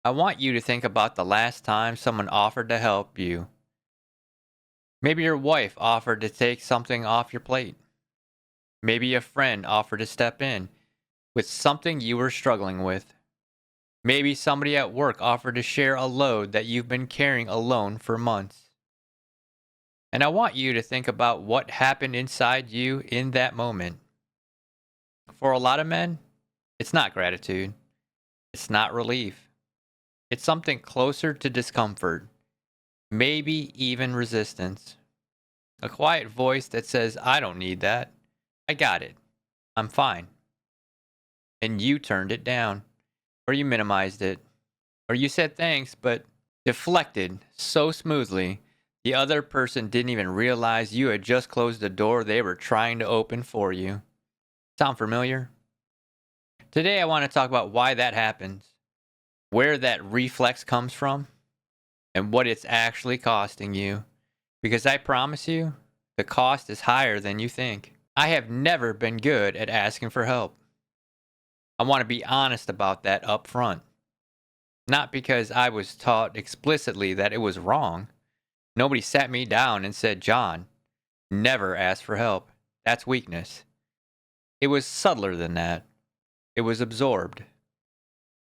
I want you to think about the last time someone offered to help you. Maybe your wife offered to take something off your plate. Maybe a friend offered to step in with something you were struggling with. Maybe somebody at work offered to share a load that you've been carrying alone for months. And I want you to think about what happened inside you in that moment. For a lot of men, it's not gratitude, it's not relief, it's something closer to discomfort, maybe even resistance. A quiet voice that says, I don't need that. I got it. I'm fine. And you turned it down, or you minimized it, or you said thanks, but deflected so smoothly the other person didn't even realize you had just closed the door they were trying to open for you. Sound familiar? Today, I want to talk about why that happens, where that reflex comes from, and what it's actually costing you. Because I promise you, the cost is higher than you think. I have never been good at asking for help. I want to be honest about that up front. Not because I was taught explicitly that it was wrong. Nobody sat me down and said, John, never ask for help. That's weakness. It was subtler than that. It was absorbed.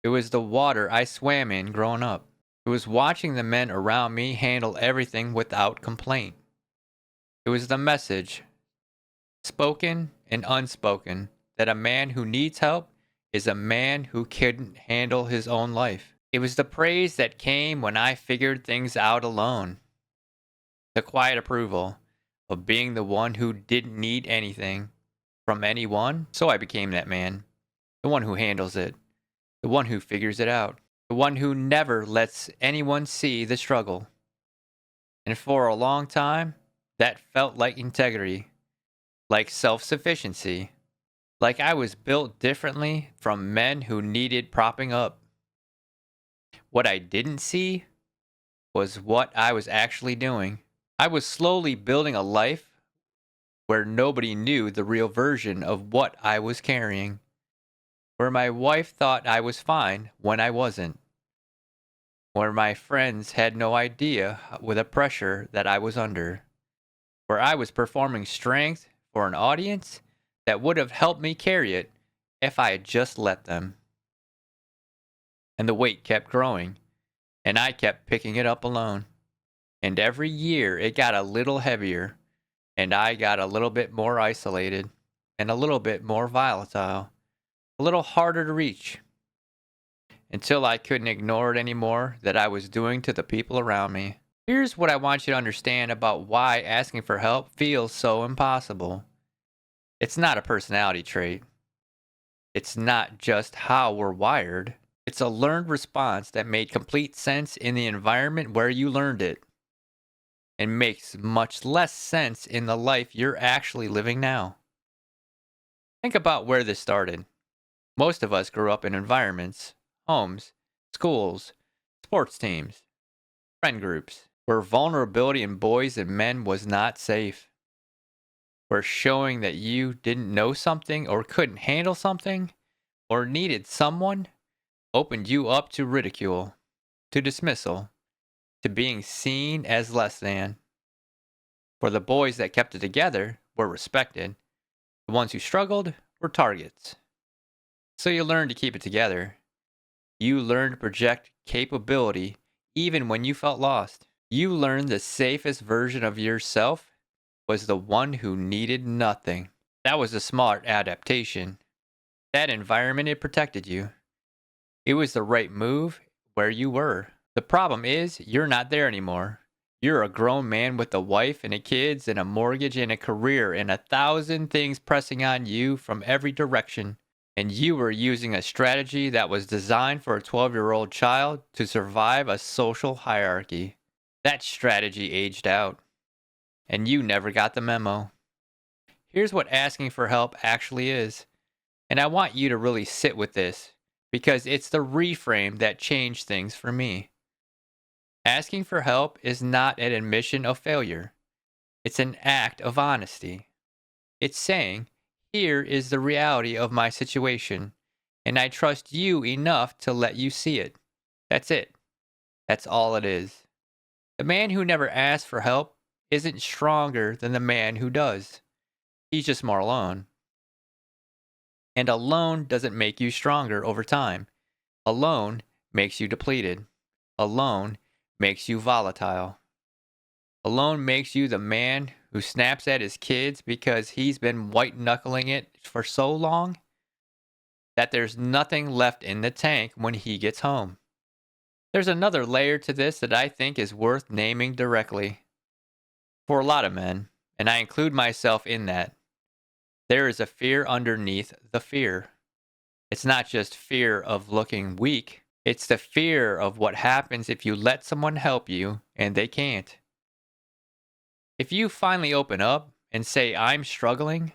It was the water I swam in growing up. It was watching the men around me handle everything without complaint. It was the message, spoken and unspoken, that a man who needs help is a man who couldn't handle his own life. It was the praise that came when I figured things out alone. The quiet approval of being the one who didn't need anything from anyone. So I became that man, the one who handles it, the one who figures it out, the one who never lets anyone see the struggle. And for a long time, that felt like integrity, like self sufficiency, like I was built differently from men who needed propping up. What I didn't see was what I was actually doing. I was slowly building a life where nobody knew the real version of what I was carrying, where my wife thought I was fine when I wasn't, where my friends had no idea with the pressure that I was under, where I was performing strength for an audience that would have helped me carry it if I had just let them. And the weight kept growing, and I kept picking it up alone. And every year it got a little heavier, and I got a little bit more isolated, and a little bit more volatile, a little harder to reach, until I couldn't ignore it anymore that I was doing to the people around me. Here's what I want you to understand about why asking for help feels so impossible. It's not a personality trait. It's not just how we're wired. It's a learned response that made complete sense in the environment where you learned it, and makes much less sense in the life you're actually living now. Think about where this started. Most of us grew up in environments, homes, schools, sports teams, friend groups, where vulnerability in boys and men was not safe, where showing that you didn't know something or couldn't handle something or needed someone opened you up to ridicule, to dismissal, to being seen as less than. For the boys that kept it together were respected, the ones who struggled were targets. So you learned to keep it together. You learned to project capability even when you felt lost. You learned the safest version of yourself was the one who needed nothing. That was a smart adaptation. That environment, it protected you. It was the right move where you were. The problem is, you're not there anymore. You're a grown man with a wife and a kids and a mortgage and a career and 1,000 things pressing on you from every direction. And you were using a strategy that was designed for a 12-year-old child to survive a social hierarchy. That strategy aged out, and you never got the memo. Here's what asking for help actually is. And I want you to really sit with this, because it's the reframe that changed things for me. Asking for help is not an admission of failure. It's an act of honesty. It's saying, here is the reality of my situation, and I trust you enough to let you see it. That's it. That's all it is. The man who never asks for help isn't stronger than the man who does. He's just more alone. And alone doesn't make you stronger over time. Alone makes you depleted. Alone makes you volatile. Alone makes you the man who snaps at his kids because he's been white knuckling it for so long that there's nothing left in the tank when he gets home. There's another layer to this that I think is worth naming directly. For a lot of men, and I include myself in that, there is a fear underneath the fear. It's not just fear of looking weak, it's the fear of what happens if you let someone help you and they can't. If you finally open up and say, I'm struggling,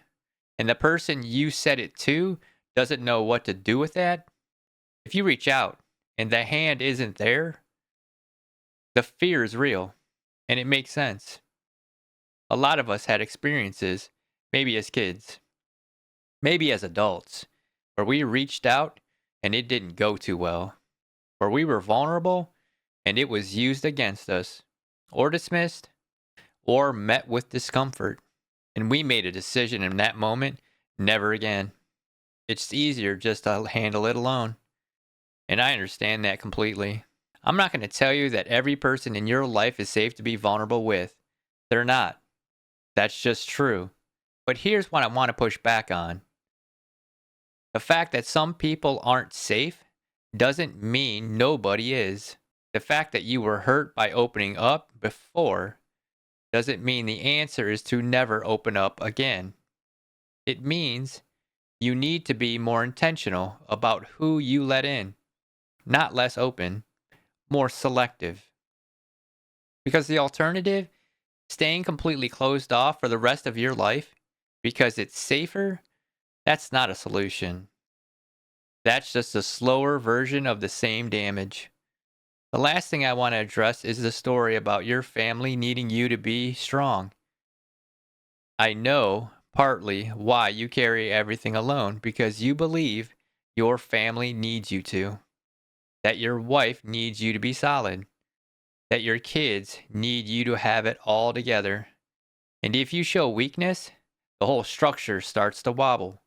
and the person you said it to doesn't know what to do with that, if you reach out and the hand isn't there, the fear is real and it makes sense. A lot of us had experiences, maybe as kids, maybe as adults, where we reached out and it didn't go too well, where we were vulnerable and it was used against us, or dismissed, or met with discomfort. And we made a decision in that moment never again. It's easier just to handle it alone. And I understand that completely. I'm not going to tell you that every person in your life is safe to be vulnerable with. They're not. That's just true. But here's what I want to push back on. The fact that some people aren't safe doesn't mean nobody is. The fact that you were hurt by opening up before doesn't mean the answer is to never open up again. It means you need to be more intentional about who you let in, not less open, more selective. Because the alternative, staying completely closed off for the rest of your life because it's safer, that's not a solution. That's just a slower version of the same damage. The last thing I want to address is the story about your family needing you to be strong. I know partly why you carry everything alone because you believe your family needs you to, that your wife needs you to be solid, that your kids need you to have it all together. And if you show weakness, the whole structure starts to wobble.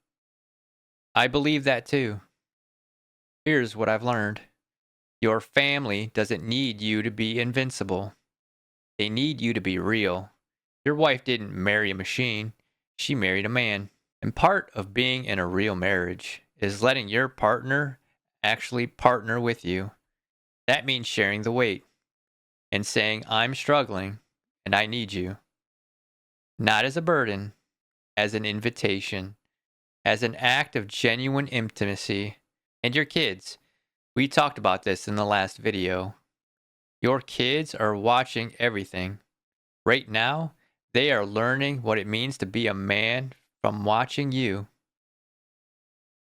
I believe that too. Here's what I've learned. Your family doesn't need you to be invincible. They need you to be real. Your wife didn't marry a machine, she married a man. And part of being in a real marriage is letting your partner actually partner with you. That means sharing the weight and saying, I'm struggling and I need you. Not as a burden, as an invitation, as an act of genuine intimacy. And your kids, we talked about this in the last video. Your kids are watching everything. Right now, they are learning what it means to be a man from watching you.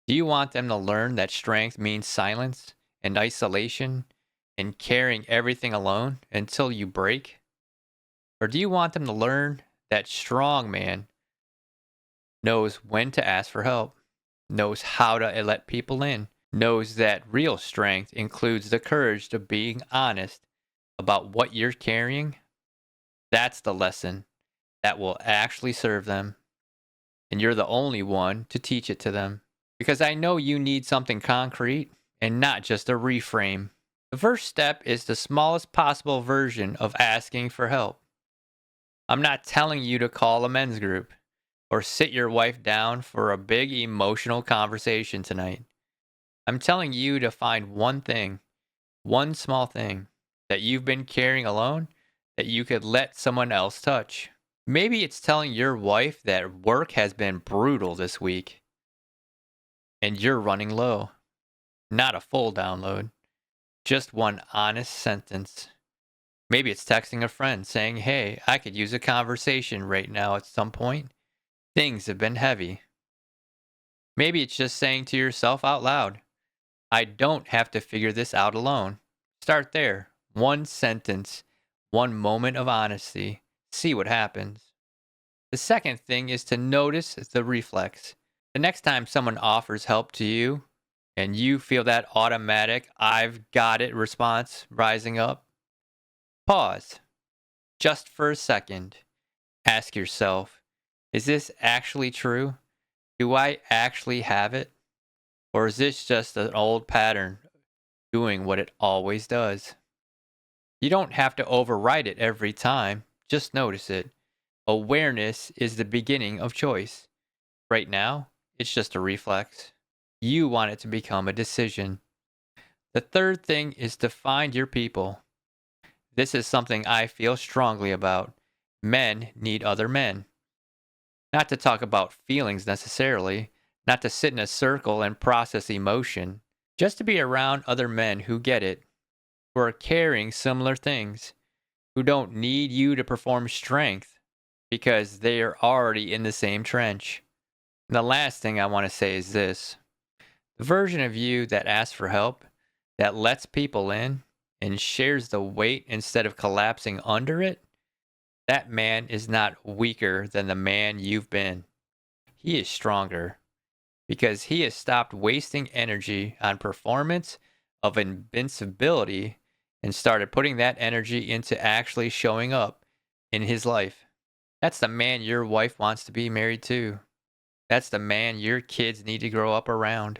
Do you want them to learn that strength means silence and isolation and carrying everything alone until you break? Or do you want them to learn that strong man knows when to ask for help, knows how to let people in, knows that real strength includes the courage of being honest about what you're carrying? That's the lesson that will actually serve them. And you're the only one to teach it to them. Because I know you need something concrete and not just a reframe. The first step is the smallest possible version of asking for help. I'm not telling you to call a men's group or sit your wife down for a big emotional conversation tonight. I'm telling you to find one thing, one small thing that you've been carrying alone that you could let someone else touch. Maybe it's telling your wife that work has been brutal this week and you're running low. Not a full download, just one honest sentence. Maybe it's texting a friend saying, hey, I could use a conversation right now at some point. Things have been heavy. Maybe it's just saying to yourself out loud, I don't have to figure this out alone. Start there. One sentence, one moment of honesty. See what happens. The second thing is to notice the reflex. The next time someone offers help to you, and you feel that automatic "I've got it" response rising up, pause just for a second. Ask yourself, is this actually true? Do I actually have it? Or is this just an old pattern doing what it always does? You don't have to override it every time, just notice it. Awareness is the beginning of choice. Right now, it's just a reflex. You want it to become a decision. The third thing is to find your people. This is something I feel strongly about. Men need other men. Not to talk about feelings necessarily, not to sit in a circle and process emotion, just to be around other men who get it, who are carrying similar things, who don't need you to perform strength because they are already in the same trench. And the last thing I want to say is this: the version of you that asks for help, that lets people in, and shares the weight instead of collapsing under it, that man is not weaker than the man you've been. He is stronger because he has stopped wasting energy on performance of invincibility and started putting that energy into actually showing up in his life. That's the man your wife wants to be married to. That's the man your kids need to grow up around.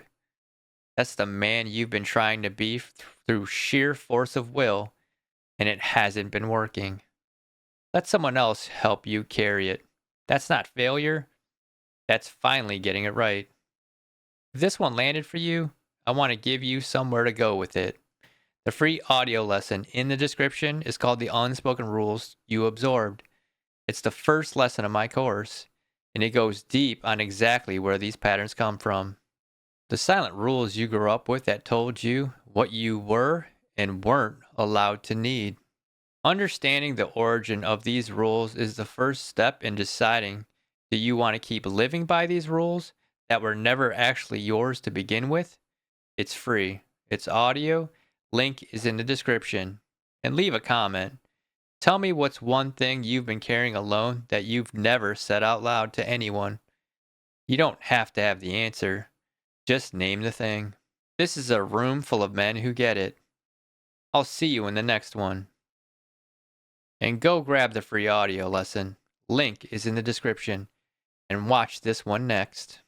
That's the man you've been trying to be through sheer force of will, and it hasn't been working. Let someone else help you carry it. That's not failure. That's finally getting it right. If this one landed for you, I want to give you somewhere to go with it. The free audio lesson in the description is called The Unspoken Rules You Absorbed. It's the first lesson of my course, and it goes deep on exactly where these patterns come from. The silent rules you grew up with that told you what you were and weren't allowed to need. Understanding the origin of these rules is the first step in deciding, do you want to keep living by these rules that were never actually yours to begin with? It's free. It's audio. Link is in the description. And leave a comment. Tell me what's one thing you've been carrying alone that you've never said out loud to anyone. You don't have to have the answer. Just name the thing. This is a room full of men who get it. I'll see you in the next one. And go grab the free audio lesson. Link is in the description. And watch this one next.